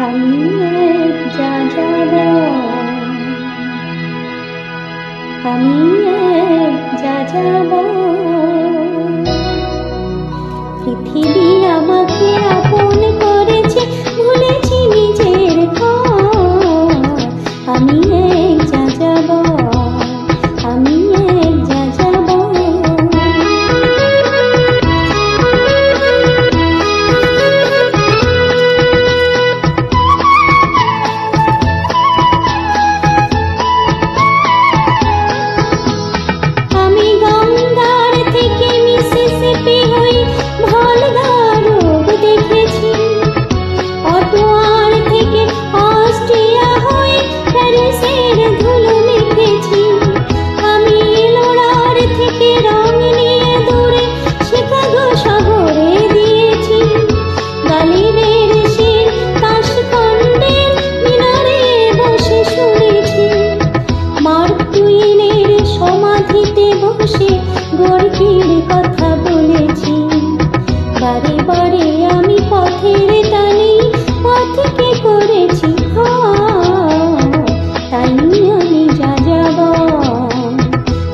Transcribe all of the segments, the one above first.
আমি এক যাযাবর, আমি এক যাযাবর। পৃথিবী আমাকে আপন করেছে, ভুলেছি নিজের ঘর। আমি এক যাযাবর, আমি এক যাযাবর। আমি গঙ্গার থেকে মিসিসিপি হই ভলগা রূপ দেখেছি, অটোয়ার থেকে অস্ট্রিয়া হয়ে প্যারিসের ধুলো মেখেছি। আমি লোরার থেকে রং নিয়ে দূরে শিকাগো শহরে দিয়েছি। গালিবের শির তাশকন্দের মিনারে বসে শুনেছি। মার্ক টুইনের সমাধিতে বসে গর্গির কথা বলেছি। বারে বারে আমি পথের টানে পথকে করেছি ঘর। তাই আমি যাযাবর,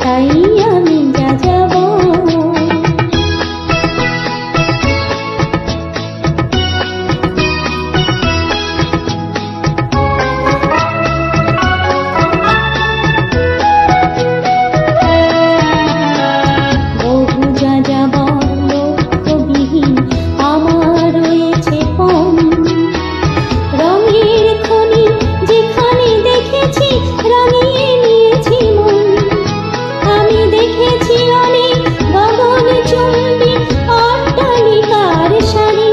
তাই আমি যাযাবর। বহু যাযাবর লক্ষ্যবিহীন আমার রয়েছে পণ। রঙের খনি যেখানে দেখেছি রাঙিয়ে নিয়েছি মন। আমি দেখেছি অনেক গগনচুম্বী অট্টালিকার সারি,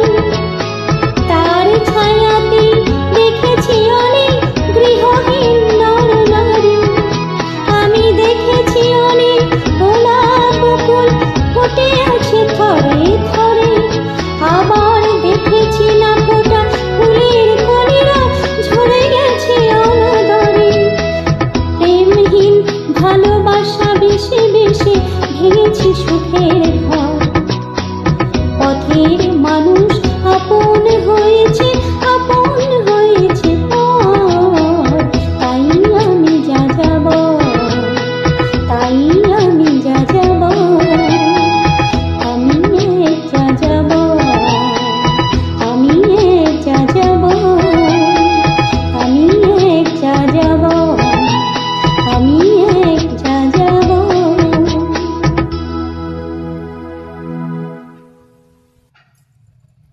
তার ছায়াতে দেখেছি অনেক গৃহহীন নরনারী। আমি দেখেছি অনেক গোলাপ ফুল ফুটে আছে থরে থরে, আবার